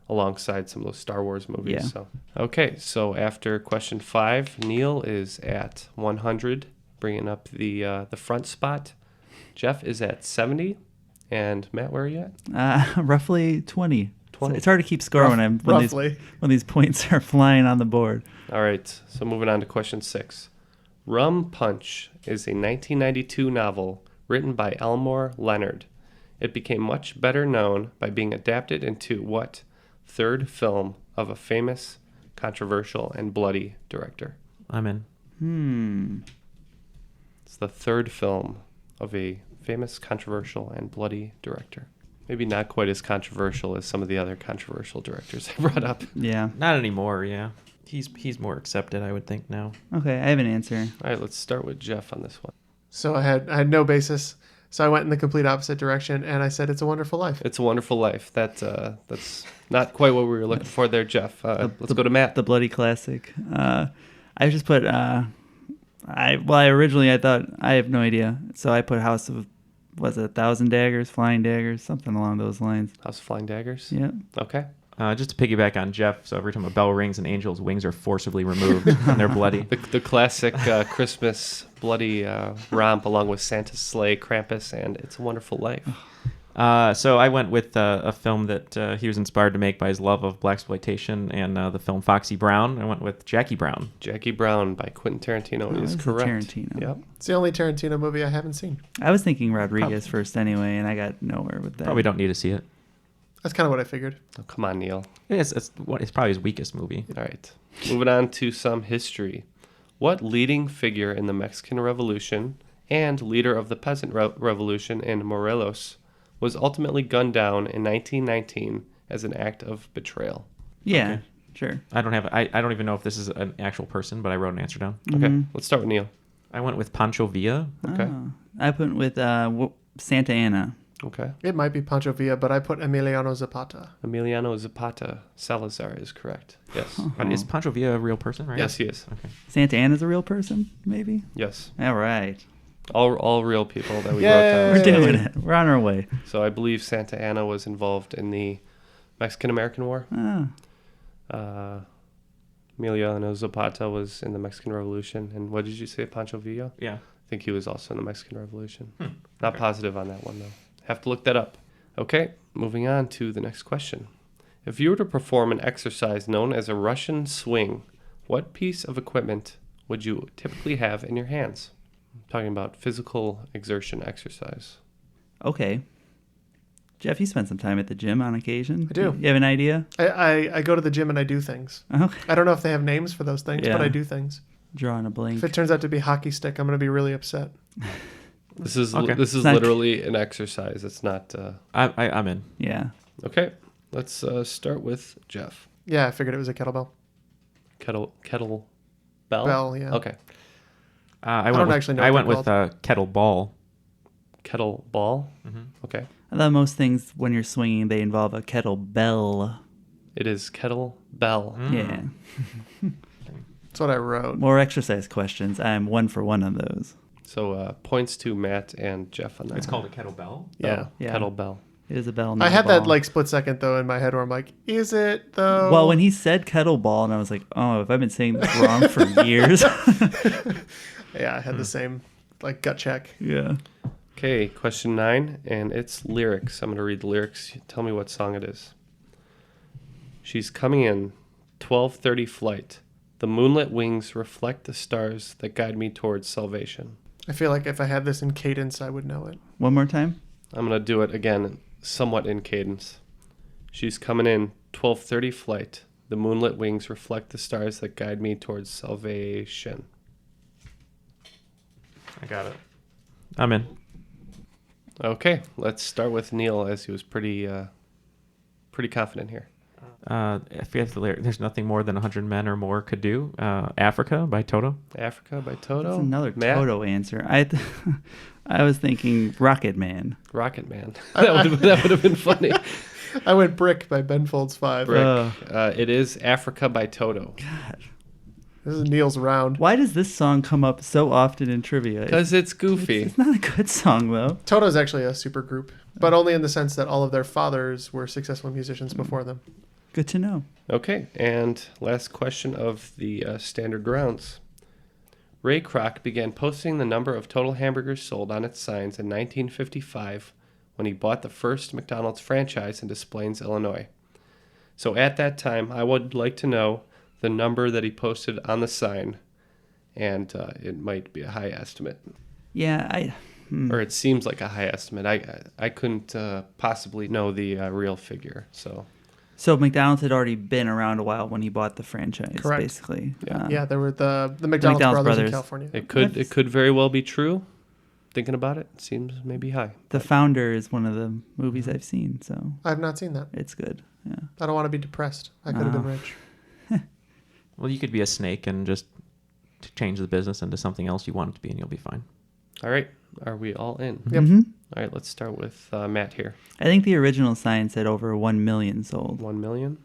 alongside some of those Star Wars movies. Yeah. So okay, so after question 5, Neil is at 100, bringing up the front spot. Jeff is at 70, and Matt, where are you at? Roughly 20. 20. It's hard to keep score Roughly. when these points are flying on the board. All right, so moving on to question 6. Rum Punch is a 1992 novel written by Elmore Leonard. It became much better known by being adapted into what 3rd film of a famous, controversial, and bloody director? I'm in. It's the 3rd film of a famous, controversial, and bloody director. Maybe not quite as controversial as some of the other controversial directors I brought up. Yeah. Not anymore. Yeah, he's more accepted, I would think now. Okay, I have an answer. All right, let's start with Jeff on this one. So I had no basis. So I went in the complete opposite direction, and I said It's a Wonderful Life. It's a Wonderful Life. That's not quite what we were looking for there, Jeff. Let's go to Matt. The bloody classic. I just put. Originally I thought I have no idea, so I put House of, was it 1,000 Daggers, Flying Daggers, something along those lines. House of Flying Daggers? Yeah. Okay. Just to piggyback on Jeff, so every time a bell rings, an angel's wings are forcibly removed and they're bloody. The classic Christmas bloody romp along with Santa's sleigh, Krampus, and It's a Wonderful Life. So I went with a film that he was inspired to make by his love of blaxploitation and the film Foxy Brown. I went with Jackie Brown. Jackie Brown by Quentin Tarantino is it's correct. Tarantino. Yep. It's the only Tarantino movie I haven't seen. I was thinking Rodriguez first anyway, and I got nowhere with that. Probably don't need to see it. That's kind of what I figured. Oh, come on, Neil. It's probably his weakest movie. All right. Moving on to some history. What leading figure in the Mexican Revolution and leader of the Peasant Revolution in Morelos was ultimately gunned down in 1919 as an act of betrayal? Yeah, Okay. sure. I don't even know if this is an actual person, but I wrote an answer down. Okay, let's start with Neil. I went with Pancho Villa. Okay. Oh. I put with Santa Anna. Okay. It might be Pancho Villa, but I put Emiliano Zapata. Emiliano Zapata Salazar is correct. Yes. Is Pancho Villa a real person, right? Yes, he is. Okay. Santa Anna's a real person, maybe? Yes. All right. All real people that we Yay! wrote down. We're doing it. We're on our way. So I believe Santa Anna was involved in the Mexican-American War. Oh. Emiliano Zapata was in the Mexican Revolution. And what did you say, Pancho Villa? Yeah. I think he was also in the Mexican Revolution. Not positive on that one, though. Have to look that up. Okay, moving on to the next question. If you were to perform an exercise known as a Russian swing, what piece of equipment would you typically have in your hands? I'm talking about physical exertion exercise. Okay. Jeff, you spend some time at the gym on occasion. I do. You have an idea? I go to the gym and I do things. Okay. I don't know if they have names for those things, Yeah. but I do things. Drawing a blank. If it turns out to be hockey stick, I'm going to be really upset. This is Okay. It's not- literally an exercise. It's not. I'm in. Yeah. Okay, let's start with Jeff. Yeah, I figured it was a kettlebell. Kettle bell. Bell, yeah. Okay. I don't went with, actually know I what went they're with kettle ball. Kettle ball. Mm-hmm. Okay. I thought most things when you're swinging, they involve a kettlebell. It is kettle bell. Yeah. That's what I wrote. More exercise questions. I'm 1 for 1 on those. So points to Matt and Jeff on that. It's called a kettlebell. Yeah. Yeah. Kettle bell. It is a bell. I not a had that ball. like split second though in my head where I'm like, is it though? Well, when he said kettleball, and I was like, oh, have I been saying this wrong for years? Yeah, I had the same like gut check. Yeah. Okay, question 9, and it's lyrics. I'm going to read the lyrics. Tell me what song it is. She's coming in, 12:30 flight. The moonlit wings reflect the stars that guide me towards salvation. I feel like if I had this in cadence, I would know it. One more time. I'm going to do it again, somewhat in cadence. She's coming in, 12:30 flight. The moonlit wings reflect the stars that guide me towards salvation. I got it. I'm in. Okay, let's start with Neil, as he was pretty confident here. If you have the lyric, there's nothing more than 100 men or more could do. Africa by Toto. Africa by Toto. That's another Matt? Toto answer. I was thinking Rocket Man. Rocket Man. that would have been funny. I went Brick by Ben Folds 5. Brick. It is Africa by Toto. God. This is Neil's round. Why does this song come up so often in trivia? Because it's goofy. It's not a good song, though. Toto's actually a super group, but only in the sense that all of their fathers were successful musicians before them. Good to know. Okay, and last question of the standard rounds. Ray Kroc began posting the number of total hamburgers sold on its signs in 1955 when he bought the first McDonald's franchise in Des Plaines, Illinois. So at that time, I would like to know the number that he posted on the sign, and it might be a high estimate. Yeah, Or it seems like a high estimate. I couldn't possibly know the real figure, so... So McDonald's had already been around a while when he bought the franchise, Correct. basically. Yeah, there were the McDonald's brothers in California. It could very well be true. Thinking about it, seems maybe high. The Founder is one of the movies I've seen, so I've not seen that. it's good. Yeah. I don't want to be depressed. I could have been rich. Well, you could be a snake and just change the business into something else you want it to be, and you'll be fine. All right, are we all in? Yep. Mhm. All right, let's start with Matt here. I think the original sign said over 1 million sold. 1 million.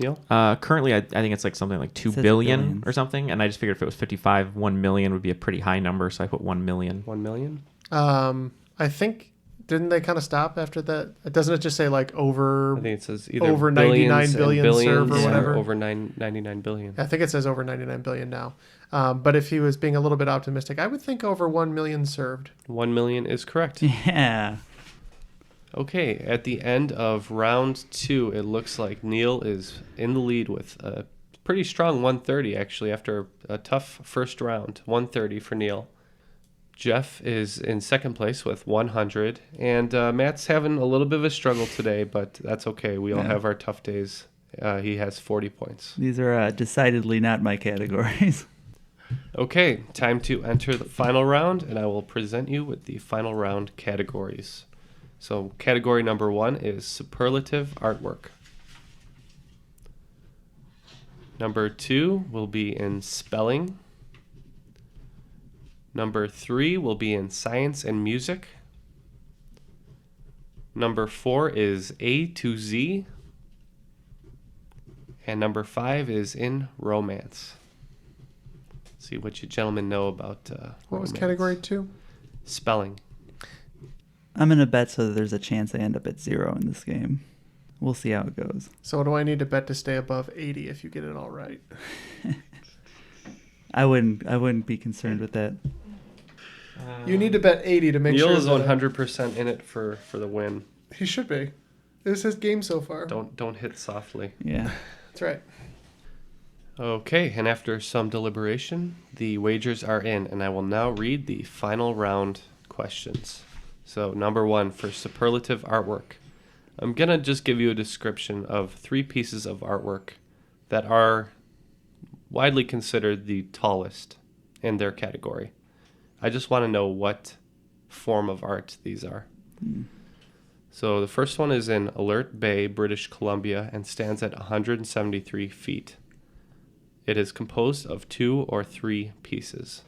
Neil? Currently, I think it's like something like 2 Says billion billions. or something, and I just figured if it was 55, 1 million would be a pretty high number, so I put 1 million. 1 million. I think Didn't they kind of stop after that? Doesn't it just say like over? I think it says either over billions 99 and billion billions serve or whatever. over 99 billion. I think it says over 99 billion now. But if he was being a little bit optimistic, I would think over 1 million served. 1 million is correct. Yeah. Okay, at the end of round 2, it looks like Neil is in the lead with a pretty strong 130, actually, after a tough first round. 130 for Neil. Jeff is in second place with 100, and Matt's having a little bit of a struggle today, but that's okay. We all have our tough days. He has 40 points. These are decidedly not my categories. Okay, time to enter the final round, and I will present you with the final round categories. So category number 1 is superlative artwork. Number 2 will be in spelling. Number 3 will be in science and music. Number 4 is A to Z. And number 5 is in romance. Let's see what you gentlemen know about What was romance. category 2? Spelling. I'm going to bet so that there's a chance I end up at 0 in this game. We'll see how it goes. So what do I need to bet to stay above 80 if you get it all right? I wouldn't be concerned with that. You need to bet 80 to make Neil sure. is that 100% in it for the win. He should be. This is his game so far. Don't hit softly. Yeah. That's right. Okay, and after some deliberation, the wagers are in, and I will now read the final round questions. So, number 1 for superlative artwork. I'm going to just give you a description of 3 pieces of artwork that are widely considered the tallest in their category. I just want to know what form of art these are. So the first one is in Alert Bay, British Columbia, and stands at 173 feet. It is composed of 2 or 3 pieces.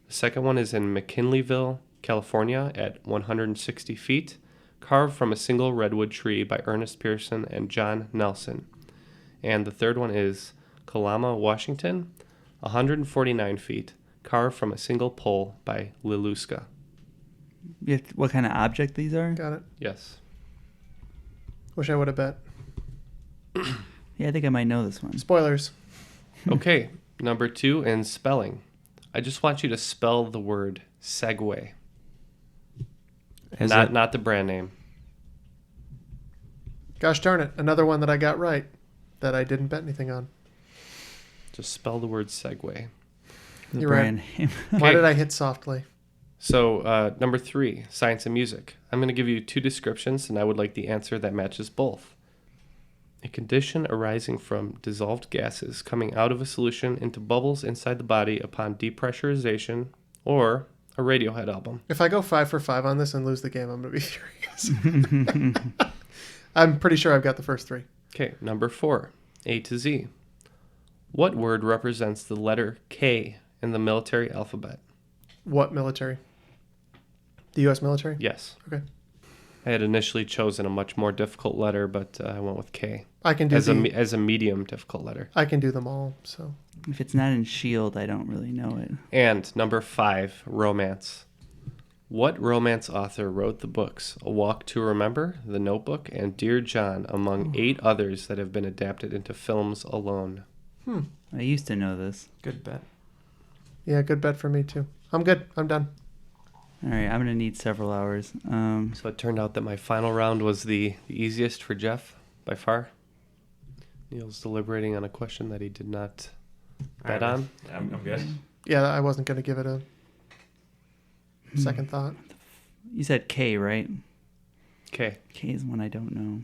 The second one is in McKinleyville, California, at 160 feet, carved from a single redwood tree by Ernest Pearson and John Nelson. And the third one is Kalama, Washington, 149 feet, carved from a single pole by Liluska. What kind of object these are? Got it. Yes. Wish I would have bet. Yeah, I think I might know this one. Spoilers. Okay, number 2 in spelling. I just want you to spell the word Segway. Not the brand name. Gosh darn it. Another one that I got right that I didn't bet anything on. Just spell the word Segway. The You're brand name. Why did I hit softly? So, number 3, science and music. I'm going to give you 2 descriptions, and I would like the answer that matches both. A condition arising from dissolved gases coming out of a solution into bubbles inside the body upon depressurization, or a Radiohead album. If I go 5 for 5 on this and lose the game, I'm going to be furious. I'm pretty sure I've got the first 3. Okay, number 4, A to Z. What word represents the letter K in the military alphabet? What military? The U.S. military? Yes. Okay. I had initially chosen a much more difficult letter, but I went with K. I can do as a medium difficult letter. I can do them all, so. If it's not in S.H.I.E.L.D., I don't really know it. And number 5, romance. What romance author wrote the books A Walk to Remember, The Notebook, and Dear John, among 8 others that have been adapted into films alone? I used to know this. Good bet. Yeah, good bet for me, too. I'm good. I'm done. All right, I'm going to need several hours. So it turned out that my final round was the easiest for Jeff, by far. Neil's deliberating on a question that he did not bet on. I'm good. Yeah, I wasn't going to give it a second thought. You said K, right? Okay. K is one I don't know.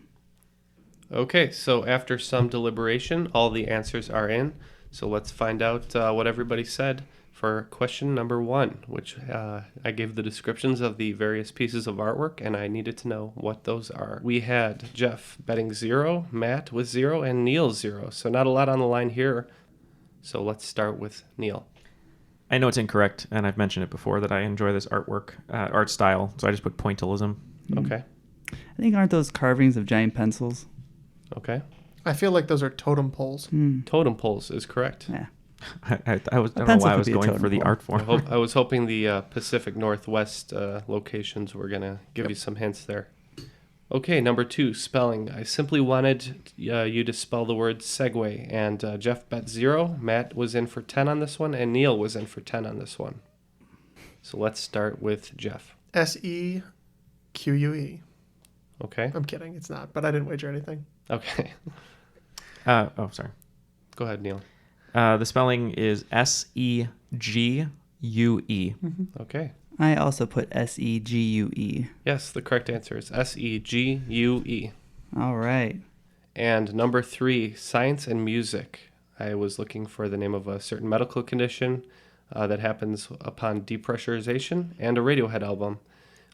Okay, so after some deliberation, all the answers are in. So let's find out what everybody said for question number 1, which I gave the descriptions of the various pieces of artwork, and I needed to know what those are. We had Jeff betting 0, Matt with 0, and Neil 0. So not a lot on the line here. So let's start with Neil. I know it's incorrect, and I've mentioned it before, that I enjoy this artwork, art style, so I just put pointillism. Okay. I think aren't those carvings of giant pencils? Okay. I feel like those are totem poles. Totem poles is correct. Yeah. I don't know pencil why I could was be a going totem for the pole. art form. I was hoping the Pacific Northwest locations were going to give you some hints there. Okay, number 2, spelling. I simply wanted you to spell the word segue, and Jeff bet 0. Matt was in for 10 on this one, and Neil was in for 10 on this one. So let's start with Jeff. SEQUE. Okay. I'm kidding. It's not, but I didn't wager anything. Okay. Sorry. Go ahead, Neil. The spelling is SEGUE. Okay. I also put SEGUE. Yes, the correct answer is SEGUE. All right. And number 3, science and music. I was looking for the name of a certain medical condition that happens upon depressurization and a Radiohead album.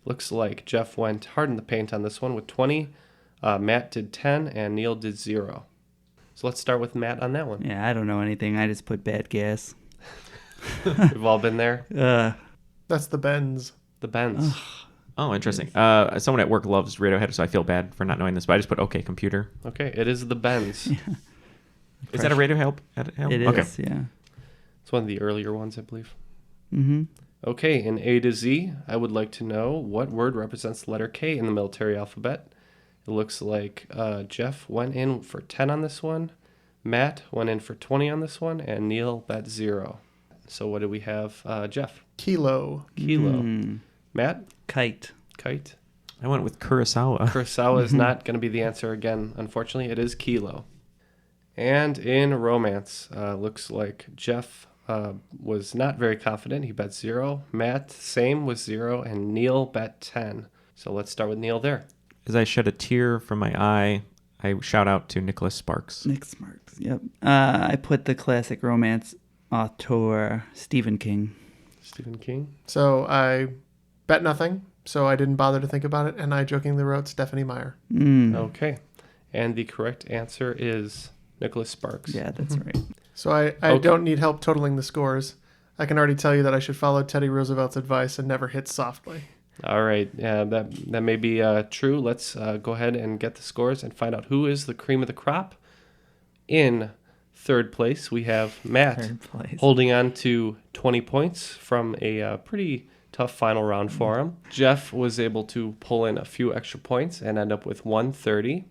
Looks like Jeff went hard in the paint on this one with 20. Matt did 10, and Neil did 0. So let's start with Matt on that one. Yeah, I don't know anything. I just put bad gas. We've all been there. That's the Benz. The Benz. Oh, interesting. Someone at work loves Radiohead, so I feel bad for not knowing this, but I just put OK Computer. Okay, it is the Benz. Is that a Radiohead? It is, yeah. It's one of the earlier ones, I believe. Mm-hmm. Okay, in A to Z, I would like to know what word represents the letter K in the military alphabet. It looks like Jeff went in for 10 on this one, Matt went in for 20 on this one, and Neil bet 0. So what do we have, Jeff? Kilo. Matt? Kite. I went with Kurosawa. Kurosawa is not going to be the answer again. Unfortunately, it is kilo. And in romance, looks like Jeff was not very confident. He bet 0. Matt, same, was 0. And Neil bet 10. So let's start with Neil there. As I shed a tear from my eye, I shout out to Nicholas Sparks. Nick Sparks, yep. I put the classic romance author Stephen King. Stephen King. So I bet nothing, so I didn't bother to think about it, and I jokingly wrote Stephanie Meyer. Okay. And the correct answer is Nicholas Sparks. Yeah, that's right. So I don't need help totaling the scores. I can already tell you that I should follow Teddy Roosevelt's advice and never hit softly. All right. That may be true. Let's go ahead and get the scores and find out who is the cream of the crop. In third place, we have Matt holding on to 20 points from a pretty tough final round for him. Jeff was able to pull in a few extra points and end up with 130.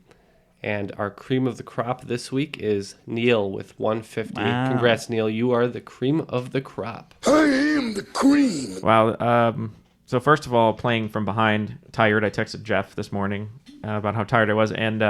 And our cream of the crop this week is Neil with 150. Wow. Congrats, Neil. You are the cream of the crop. I am the cream. Wow. So first of all, playing from behind, tired, I texted Jeff this morning about how tired I was. And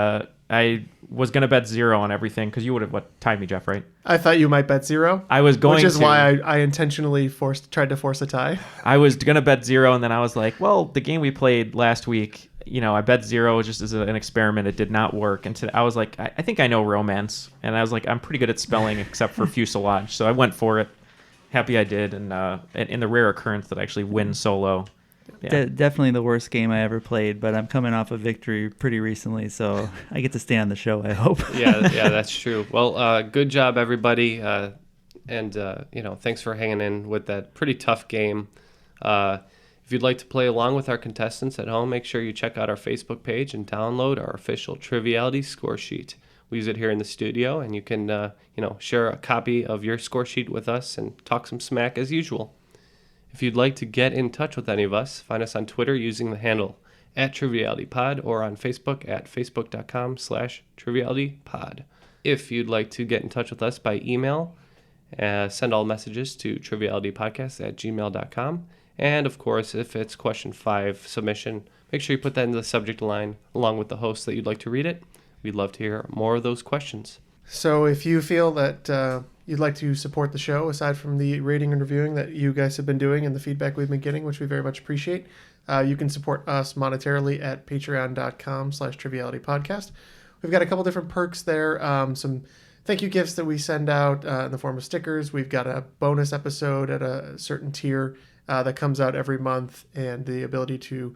I was going to bet 0 on everything because you would have tied me, Jeff, right? I thought you might bet 0. I was going to. Which is why I intentionally tried to force a tie. I was going to bet 0, and then I was like, well, the game we played last week, I bet 0 just as an experiment. It did not work. And I was like, I think I know romance. And I was like, I'm pretty good at spelling except for fuselage. So I went for it. Happy I did. And in the rare occurrence that I actually win solo. Yeah. Definitely the worst game I ever played, but I'm coming off a victory pretty recently, so I get to stay on the show, I hope. yeah, that's true. Well, good job, everybody. And thanks for hanging in with that pretty tough game. If you'd like to play along with our contestants at home, make sure you check out our Facebook page and download our official Triviality score sheet. We use it here in the studio, and you can, share a copy of your score sheet with us and talk some smack as usual. If you'd like to get in touch with any of us, find us on Twitter using the handle @TrivialityPod or on Facebook at facebook.com/TrivialityPod. If you'd like to get in touch with us by email, send all messages to trivialitypodcast@gmail.com. And of course, if it's question 5 submission, make sure you put that in the subject line along with the host that you'd like to read it. We'd love to hear more of those questions. So if you feel that you'd like to support the show, aside from the rating and reviewing that you guys have been doing and the feedback we've been getting, which we very much appreciate, you can support us monetarily at patreon.com/trivialitypodcast. We've got a couple different perks there. Some thank you gifts that we send out in the form of stickers. We've got a bonus episode at a certain tier that comes out every month, and the ability to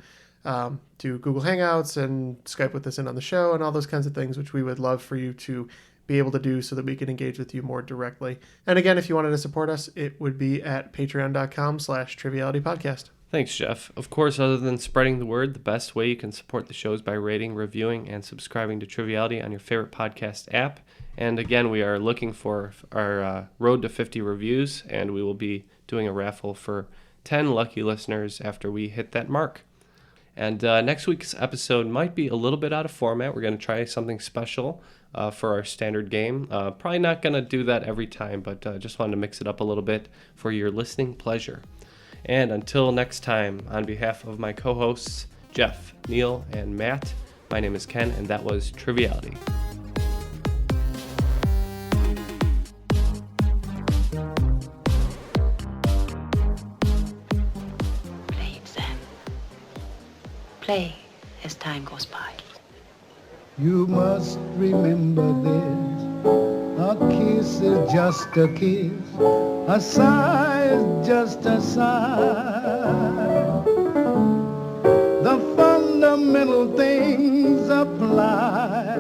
do Google Hangouts and Skype with us in on the show and all those kinds of things, which we would love for you to be able to do so that we can engage with you more directly. And again, if you wanted to support us, it would be at patreon.com/trivialitypodcast. Thanks, Jeff. Of course, other than spreading the word, the best way you can support the show is by rating, reviewing, and subscribing to Triviality on your favorite podcast app. And again, we are looking for our Road to 50 reviews, and we will be doing a raffle for 10 lucky listeners after we hit that mark. And next week's episode might be a little bit out of format. We're going to try something special for our standard game. Probably not going to do that every time, but just wanted to mix it up a little bit for your listening pleasure. And until next time, on behalf of my co-hosts, Jeff, Neil, and Matt, my name is Ken, and that was Triviality. Play as time goes by. You must remember this. A kiss is just a kiss. A sigh is just a sigh. The fundamental things apply.